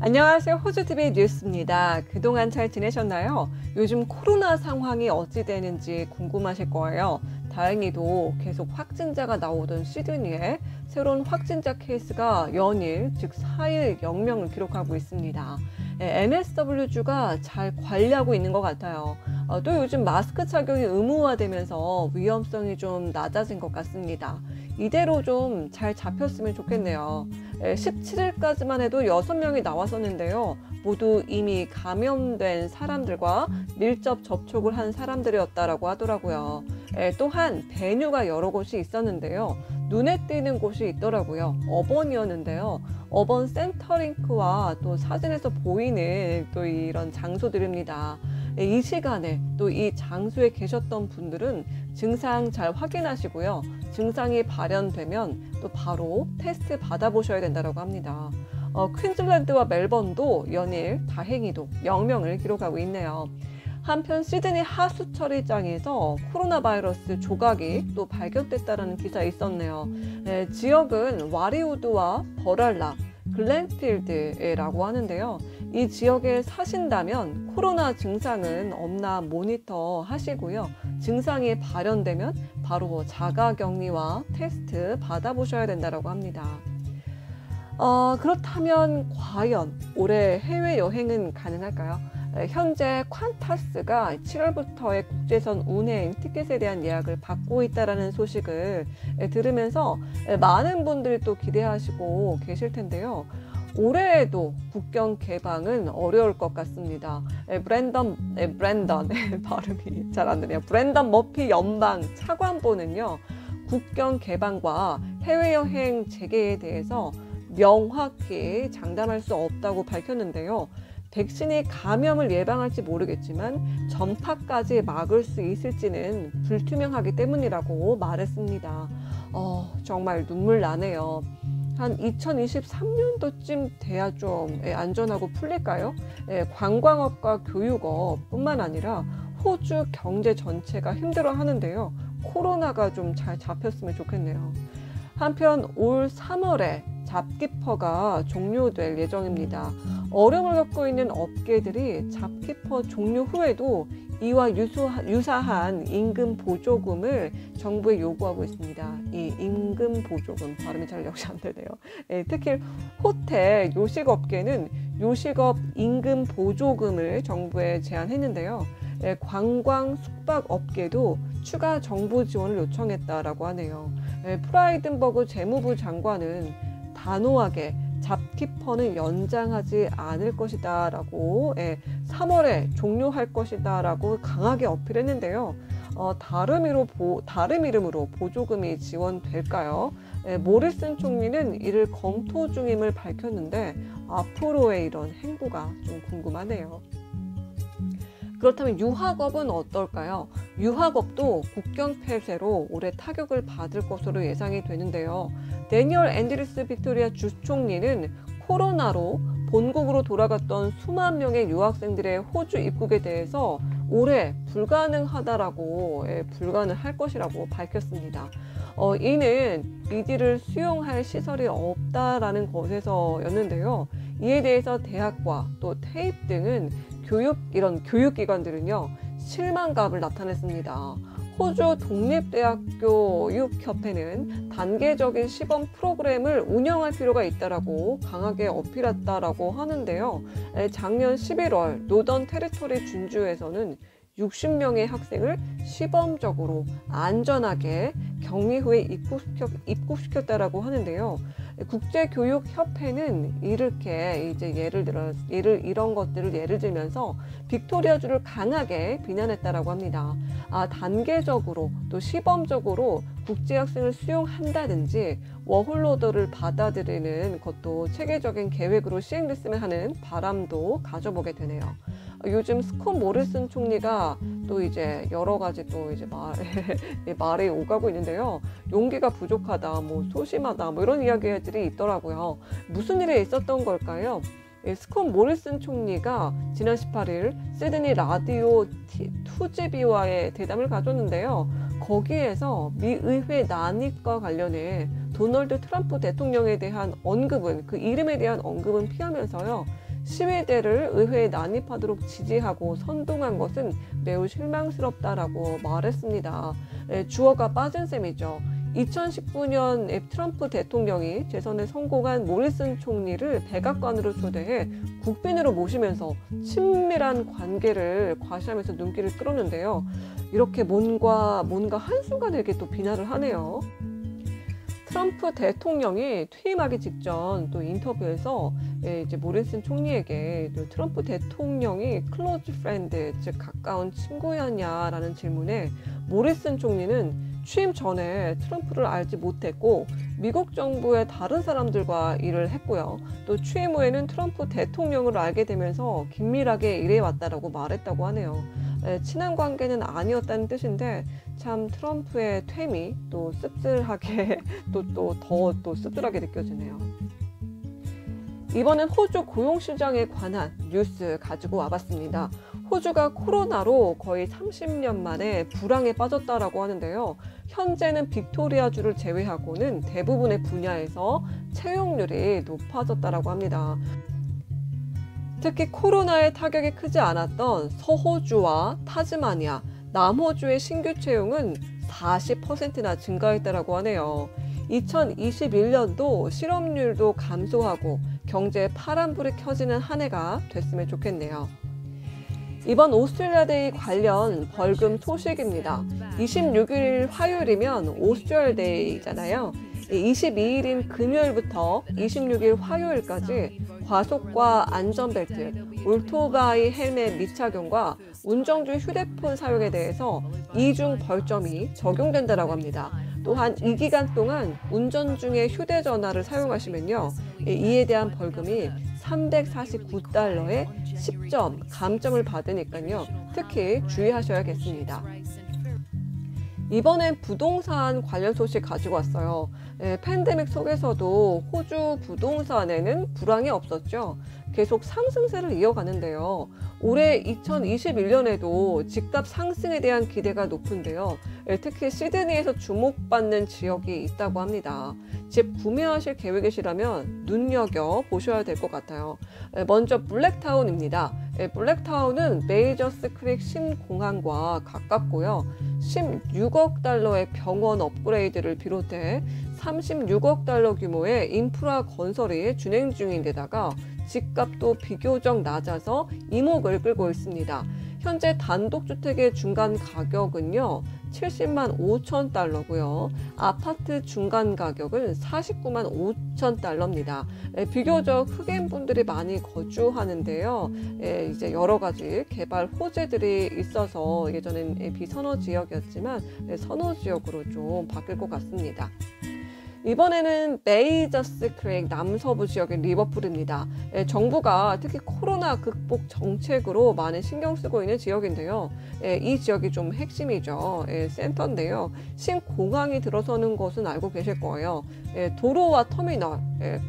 안녕하세요. 호주TV 뉴스입니다. 그동안 잘 지내셨나요? 요즘 코로나 상황이 어찌 되는지 궁금하실 거예요. 다행히도 계속 확진자가 나오던 시드니에 새로운 확진자 케이스가 연일, 즉 4일 0명을 기록하고 있습니다. NSW주가 잘 관리하고 있는 것 같아요. 또 요즘 마스크 착용이 의무화되면서 위험성이 좀 낮아진 것 같습니다. 이대로 좀 잘 잡혔으면 좋겠네요. 17일까지만 해도 6명이 나왔었는데요. 모두 이미 감염된 사람들과 밀접 접촉을 한 사람들이었다라고 하더라고요. 또한 배뉴가 여러 곳이 있었는데요. 눈에 띄는 곳이 있더라고요. 어번이었는데요. 어번 센터링크와 또 사진에서 보이는 또 이런 장소들입니다. 이 시간에 또 이 장소에 계셨던 분들은 증상 잘 확인하시고요. 증상이 발현되면 또 바로 테스트 받아보셔야 된다고 합니다. 퀸즐랜드와 멜번도 연일 다행히도 0명을 기록하고 있네요. 한편 시드니 하수처리장에서 코로나 바이러스 조각이 또 발견됐다는 기사 있었네요. 지역은 와리우드와 버랄라, 글렌필드라고 하는데요. 이 지역에 사신다면 코로나 증상은 없나 모니터 하시고요. 증상이 발현되면 바로 자가격리와 테스트 받아보셔야 된다고 합니다. 그렇다면 과연 올해 해외여행은 가능할까요? 현재 퀀타스가 7월부터의 국제선 운행 티켓에 대한 예약을 받고 있다는 소식을 들으면서 많은 분들이 또 기대하시고 계실 텐데요. 올해에도 국경 개방은 어려울 것 같습니다. 브랜던 발음이 잘 안 되네요. 브랜던 머피 연방 차관보는요, 국경 개방과 해외여행 재개에 대해서 명확히 장담할 수 없다고 밝혔는데요. 백신이 감염을 예방할지 모르겠지만 전파까지 막을 수 있을지는 불투명하기 때문이라고 말했습니다. 정말 눈물 나네요. 한 2023년도쯤 돼야 좀 안전하고 풀릴까요? 관광업과 교육업 뿐만 아니라 호주 경제 전체가 힘들어 하는데요. 코로나가 좀 잘 잡혔으면 좋겠네요. 한편 올 3월에 잡키퍼가 종료될 예정입니다. 어려움을 겪고 있는 업계들이 잡키퍼 종료 후에도 이와 유사한 임금 보조금을 정부에 요구하고 있습니다. 이 임금 보조금, 발음이 잘 역시 안 되네요. 특히 호텔, 요식업계는 요식업 임금 보조금을 정부에 제안했는데요. 관광 숙박업계도 추가 정부 지원을 요청했다라고 하네요. 프라이든버그 재무부 장관은 단호하게 잡키퍼는 연장하지 않을 것이다 라고 3월에 종료할 것이다 라고 강하게 어필했는데요. 다른 이름으로 보조금이 지원될까요? 모리슨 총리는 이를 검토 중임을 밝혔는데 앞으로의 이런 행보가 좀 궁금하네요. 그렇다면 유학업은 어떨까요? 유학업도 국경 폐쇄로 올해 타격을 받을 것으로 예상이 되는데요. 데니얼 앤드리스 빅토리아 주총리는 코로나로 본국으로 돌아갔던 수만 명의 유학생들의 호주 입국에 대해서 올해 불가능하다라고 불가능할 것이라고 밝혔습니다. 이는 이들을 수용할 시설이 없다라는 것에서였는데요. 이에 대해서 대학과 또 테입 등은 이런 교육기관들은요, 실망감을 나타냈습니다. 호주 독립대학교육협회는 단계적인 시범 프로그램을 운영할 필요가 있다라고 강하게 어필했다라고 하는데요. 작년 11월 노던 테리토리 준주에서는 60명의 학생을 시범적으로 안전하게 격리 후에 입국시켰다라고 하는데요. 국제교육협회는 이렇게 이제 이런 것들을 예를 들면서 빅토리아주를 강하게 비난했다라고 합니다. 단계적으로 또 시범적으로 국제학생을 수용한다든지 워홀로더를 받아들이는 것도 체계적인 계획으로 시행됐으면 하는 바람도 가져보게 되네요. 요즘 스콧 모리슨 총리가 또 이제 여러 가지 또 이제 말이 오가고 있는데요. 용기가 부족하다, 뭐 소심하다, 뭐 이런 이야기들이 있더라고요. 무슨 일이 있었던 걸까요? 스콧 모리슨 총리가 지난 18일 시드니 라디오 2GB와의 대담을 가졌는데요. 거기에서 미 의회 난입과 관련해 도널드 트럼프 대통령에 대한 언급은, 그 이름에 대한 언급은 피하면서요. 시위대를 의회에 난입하도록 지지하고 선동한 것은 매우 실망스럽다라고 말했습니다. 주어가 빠진 셈이죠. 2019년 트럼프 대통령이 재선에 성공한 모리슨 총리를 백악관으로 초대해 국빈으로 모시면서 친밀한 관계를 과시하면서 눈길을 끌었는데요. 이렇게 뭔가 한순간에 이렇게 또 비난을 하네요. 트럼프 대통령이 퇴임하기 직전 또 인터뷰에서 이제 모리슨 총리에게 트럼프 대통령이 클로즈 프렌드, 즉 가까운 친구였냐라는 질문에 모리슨 총리는 취임 전에 트럼프를 알지 못했고 미국 정부의 다른 사람들과 일을 했고요. 또 취임 후에는 트럼프 대통령을 알게 되면서 긴밀하게 일해왔다라고 말했다고 하네요. 친한 관계는 아니었다는 뜻인데 참 트럼프의 퇴임이 또 씁쓸하게 더 씁쓸하게 느껴지네요. 이번엔 호주 고용시장에 관한 뉴스 가지고 와봤습니다. 호주가 코로나로 거의 30년 만에 불황에 빠졌다라고 하는데요. 현재는 빅토리아주를 제외하고는 대부분의 분야에서 채용률이 높아졌다라고 합니다. 특히 코로나의 타격이 크지 않았던 서호주와 타즈마니아, 남호주의 신규 채용은 40%나 증가했다라고 하네요. 2021년도 실업률도 감소하고 경제에 파란불이 켜지는 한 해가 됐으면 좋겠네요. 이번 오스트레일리아데이 관련 벌금 소식입니다. 26일 화요일이면 오스트레일리아데이잖아요. 22일인 금요일부터 26일 화요일까지 과속과 안전벨트, 오토바이 헬멧 미착용과 운전 중 휴대폰 사용에 대해서 이중 벌점이 적용된다고 합니다. 또한 이 기간 동안 운전 중에 휴대전화를 사용하시면요, 이에 대한 벌금이 349달러에 10점 감점을 받으니까요, 특히 주의하셔야겠습니다. 이번엔 부동산 관련 소식 가지고 왔어요. 팬데믹 속에서도 호주 부동산에는 불황이 없었죠. 계속 상승세를 이어가는데요. 올해 2021년에도 집값 상승에 대한 기대가 높은데요. 특히 시드니에서 주목받는 지역이 있다고 합니다. 집 구매하실 계획이시라면 눈여겨보셔야 될 것 같아요. 먼저 블랙타운입니다. 블랙타운은 메이저스 크릭 신공항과 가깝고요. 16억 달러의 병원 업그레이드를 비롯해 36억 달러 규모의 인프라 건설이 진행 중인 데다가 집값도 비교적 낮아서 이목을 끌고 있습니다. 현재 단독주택의 중간 가격은요, 70만 5천 달러고요. 아파트 중간 가격은 49만 5천 달러입니다. 비교적 흑인 분들이 많이 거주하는데요. 이제 여러 가지 개발 호재들이 있어서 예전엔 비선호 지역이었지만 선호 지역으로 좀 바뀔 것 같습니다. 이번에는 메이저스 크릭 남서부 지역의 리버풀입니다. 정부가 특히 코로나 극복 정책으로 많이 신경 쓰고 있는 지역인데요. 이 지역이 좀 핵심이죠. 센터인데요. 신공항이 들어서는 것은 알고 계실 거예요. 도로와 터미널,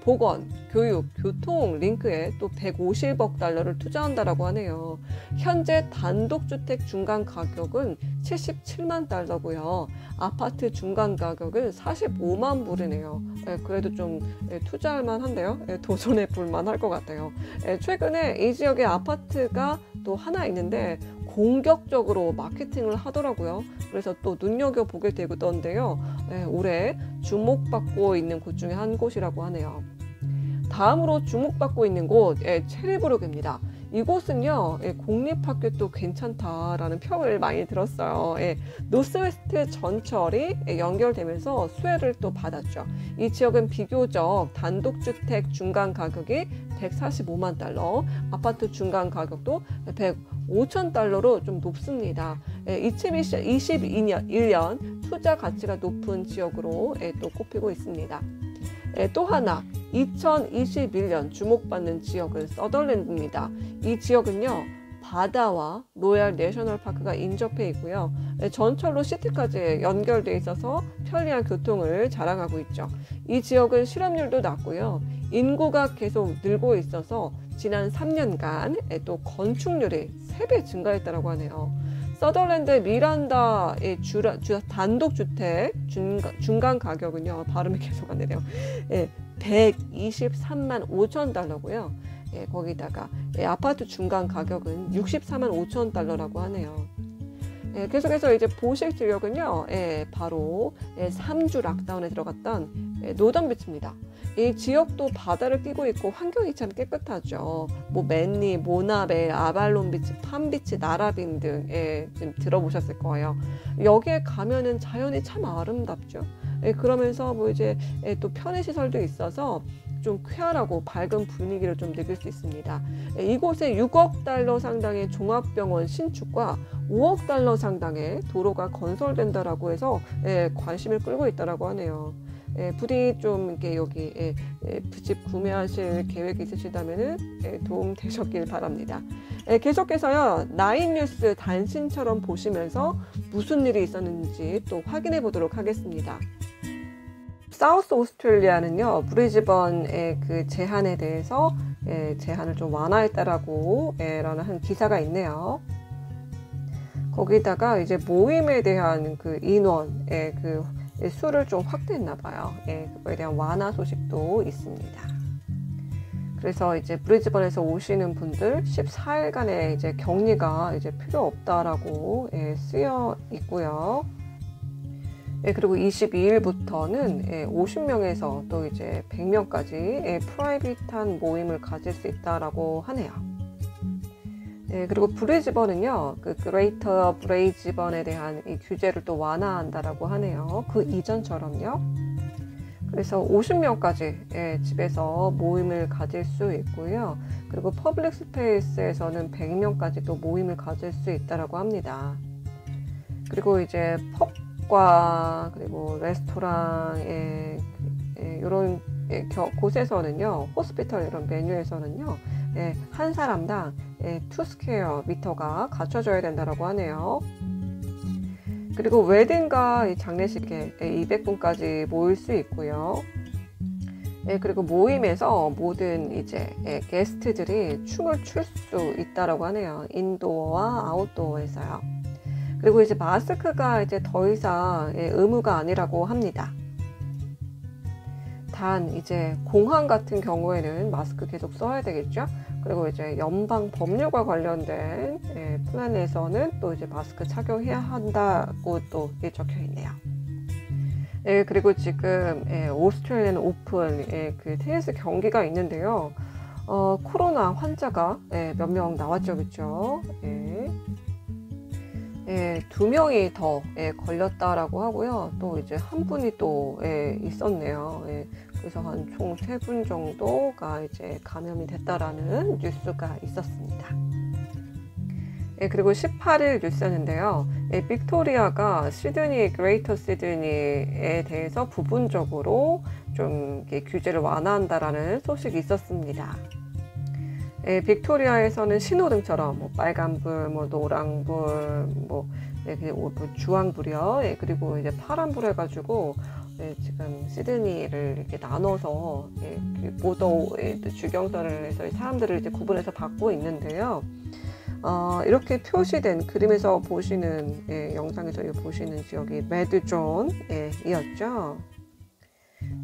보건, 교육, 교통 링크에 또 150억 달러를 투자한다라고 하네요. 현재 단독주택 중간 가격은 77만 달러고요. 아파트 중간 가격은 45만 불이네요. 그래도 좀 투자할 만한데요. 도전해 볼 만할 것 같아요. 최근에 이 지역에 아파트가 또 하나 있는데 공격적으로 마케팅을 하더라고요. 그래서 또 눈여겨보게 되던데요. 올해 주목받고 있는 곳 중에 한 곳이라고 하네요. 다음으로 주목받고 있는 곳, 체리브룩입니다. 이곳은요, 공립학교도 괜찮다라는 평을 많이 들었어요. 노스웨스트 전철이 연결되면서 수혜를 또 받았죠. 이 지역은 비교적 단독주택 중간 가격이 145만 달러, 아파트 중간 가격도 105천 달러로 좀 높습니다. 2021년 투자 가치가 높은 지역으로 또 꼽히고 있습니다. 또 하나 2021년 주목받는 지역은 서덜랜드입니다. 이 지역은요, 바다와 로얄 내셔널 파크가 인접해 있고요. 전철로 시티까지 연결돼 있어서 편리한 교통을 자랑하고 있죠. 이 지역은 실업률도 낮고요. 인구가 계속 늘고 있어서 지난 3년간 또 건축률이 3배 증가했다고 하네요. 서덜랜드 미란다의 단독주택 중간 가격은요, 발음이 계속 안 되네요. 123만 5천 달러고요. 거기다가 아파트 중간 가격은 64만 5천 달러라고 하네요. 계속해서 이제 보식 지역은요, 바로 3주 락다운에 들어갔던 노던비치입니다. 이 지역도 바다를 끼고 있고 환경이 참 깨끗하죠. 뭐 맨리, 모나베, 아발론 비치, 팜비치, 나라빈 등 좀 들어보셨을 거예요. 여기에 가면은 자연이 참 아름답죠. 그러면서 뭐 이제 또 편의 시설도 있어서 좀 쾌활하고 밝은 분위기를 좀 느낄 수 있습니다. 이곳에 6억 달러 상당의 종합병원 신축과 5억 달러 상당의 도로가 건설된다라고 해서 관심을 끌고 있다라고 하네요. 부디 좀 이렇게 여기 집 구매하실 계획이 있으시다면은 도움 되셨길 바랍니다. 계속해서요, 나인뉴스 단신처럼 보시면서 무슨 일이 있었는지 또 확인해 보도록 하겠습니다. 사우스 오스트레일리아는요, 브리즈번의 그 제한에 대해서 제한을 좀 완화했다라고 라는 한 기사가 있네요. 거기다가 이제 모임에 대한 그 인원의 그 수를 좀 확대했나 봐요. 그거에 대한 완화 소식도 있습니다. 그래서 이제 브리즈번에서 오시는 분들 14일간의 이제 격리가 이제 필요 없다라고 쓰여 있고요. 그리고 22일부터는 50명에서 또 이제 100명까지 프라이빗한 모임을 가질 수 있다라고 하네요. 그리고 브리즈번은요, 그 그레이터 브리즈번에 대한 이 규제를 또 완화한다라고 하네요. 그 이전처럼요. 그래서 50명까지 집에서 모임을 가질 수 있고요. 그리고 퍼블릭 스페이스에서는 100명까지 또 모임을 가질 수 있다라고 합니다. 그리고 이제 펍과 그리고 레스토랑 이런 곳에서는요, 호스피털 이런 메뉴에서는요, 한 사람당 2스퀘어 미터가 갖춰져야 된다라고 하네요. 그리고 웨딩과 장례식에 200분까지 모일 수 있고요. 그리고 모임에서 모든 이제 게스트들이 춤을 출 수 있다라고 하네요. 인도어와 아웃도어에서요. 그리고 이제 마스크가 이제 더 이상 의무가 아니라고 합니다. 단 이제 공항 같은 경우에는 마스크 계속 써야 되겠죠. 그리고 이제 연방 법률과 관련된 플랜에서는 또 이제 마스크 착용해야 한다고 또 적혀 있네요. 그리고 지금 오스트레일리안 오픈 그 테니스 경기가 있는데요. 코로나 환자가 몇 명 나왔죠, 그렇죠? 2명이 더 걸렸다라고 하고요. 또 이제 한 분이 또 있었네요. 그래서 한 총 3분 정도가 이제 감염이 됐다라는 뉴스가 있었습니다. 그리고 18일 뉴스였는데요. 빅토리아가 시드니, 그레이터 시드니에 대해서 부분적으로 좀 규제를 완화한다라는 소식이 있었습니다. 빅토리아에서는 신호등처럼 뭐 빨간불, 뭐 노랑불, 뭐 주황불이요. 그리고 이제 파란불 해가지고 지금 시드니를 이렇게 나눠서 보도 주경선을 해서 사람들을 이제 구분해서 받고 있는데요. 이렇게 표시된 그림에서 보시는 영상에서 보시는 지역이 레드존이었죠.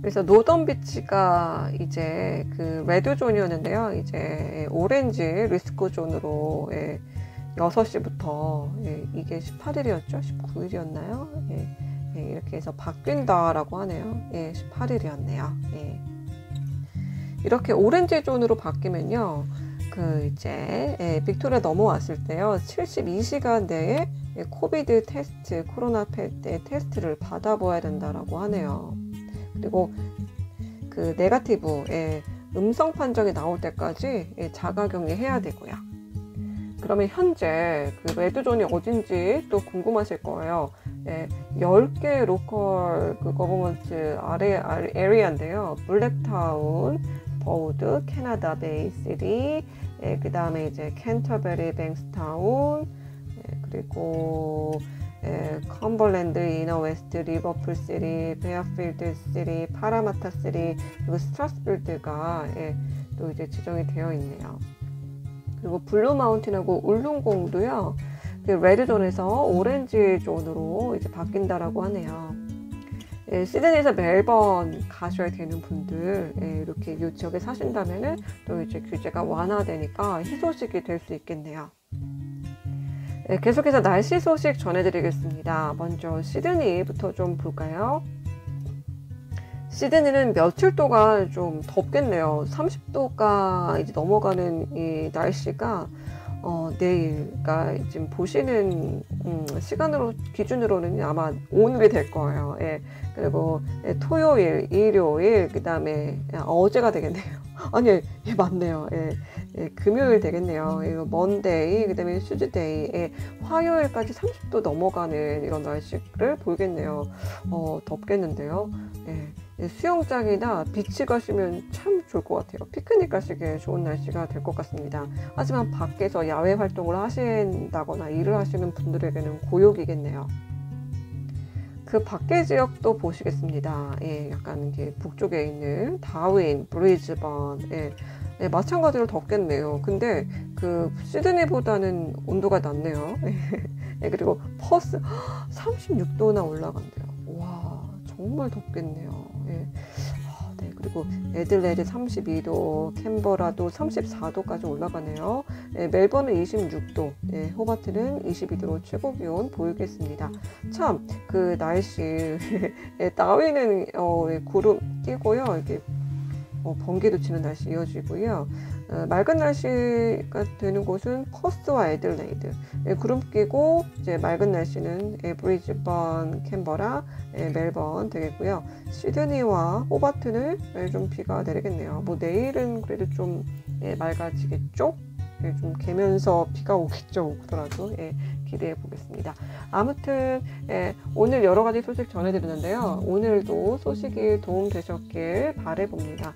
그래서 노던비치가 이제 그 레드존이었는데요. 이제 오렌지 리스크 존으로 6시부터 이게 18일이었죠? 19일이었나요? 이렇게 해서 바뀐다라고 하네요. 18일이었네요. 이렇게 오렌지 존으로 바뀌면요. 그 이제 빅토리아 넘어왔을 때요. 72시간 내에 코비드 테스트, 코로나 테스트를 받아봐야 된다라고 하네요. 그리고 그 네거티브 음성 판정이 나올 때까지 자가격리 해야 되고요. 그러면 현재 그 레드존이 어딘지 또 궁금하실 거예요. 10개 로컬 그 거버먼트 에리아인데요. 블랙타운, 버우드, 캐나다 베이시티, 그 다음에 이제 캔터베리 뱅스타운, 그리고 컴벌랜드, 이너웨스트, 리버풀 시리, 베어필드 시리, 파라마타 시리, 그리고 스트라스burg가 또 이제 지정이 되어 있네요. 그리고 블루 마운틴하고 울룬공도요, 그 레드존에서 오렌지 존으로 이제 바뀐다라고 하네요. 예, 시드니에서 멜번 가셔야 되는 분들, 예, 이렇게 이 지역에 사신다면은 또 이제 규제가 완화되니까 희소식이 될 수 있겠네요. 예, 계속해서 날씨 소식 전해드리겠습니다. 먼저 시드니부터 좀 볼까요? 시드니는 며칠 동안 좀 덥겠네요. 30도가 이제 넘어가는 이 날씨가 내일, 그러니까 지금 보시는 시간으로 기준으로는 아마 오늘이 될 거예요. 예. 그리고 토요일, 일요일, 그 다음에 어제가 되겠네요. 아니, 예, 맞네요. 예. 예, 금요일 되겠네요. 이거 먼데이, 그 다음에 슈즈데이, 예, 화요일까지 30도 넘어가는 이런 날씨를 보이겠네요. 덥겠는데요. 예. 수영장이나 비치 가시면 참 좋을 것 같아요. 피크닉 가시기에 좋은 날씨가 될 것 같습니다. 하지만 밖에서 야외 활동을 하신다거나 일을 하시는 분들에게는 고역이겠네요. 그 밖의 지역도 보시겠습니다. 예, 약간 이게 북쪽에 있는 다윈, 브리즈번, 예, 예, 마찬가지로 덥겠네요. 근데 그 시드니보다는 온도가 낮네요. 예, 그리고 퍼스 36도나 올라간대요. 와, 정말 덥겠네요. 예. 네, 그리고 애들레드 32도, 캔버라도 34도까지 올라가네요. 예, 멜번은 26도, 예, 호바트는 22도로 최고 기온 보이겠습니다. 참, 그 날씨, 예, 다윈은 구름 끼고요. 이렇게 번개도 치는 날씨 이어지고요. 맑은 날씨가 되는 곳은 퍼스와 애들레이드, 예, 구름 끼고 이제 맑은 날씨는 브리즈번, 캔버라, 멜번 되겠고요. 시드니와 호바트는 좀 비가 내리겠네요. 뭐 내일은 그래도 좀 맑아지겠죠? 예, 좀 개면서 비가 오겠죠. 오더라도 기대해 보겠습니다. 아무튼 오늘 여러 가지 소식 전해드리는데요. 오늘도 소식이 도움되셨길 바라봅니다.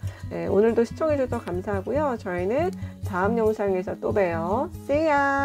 오늘도 시청해 주셔서 감사하고요. 저희는 다음 영상에서 또 봬요. See ya!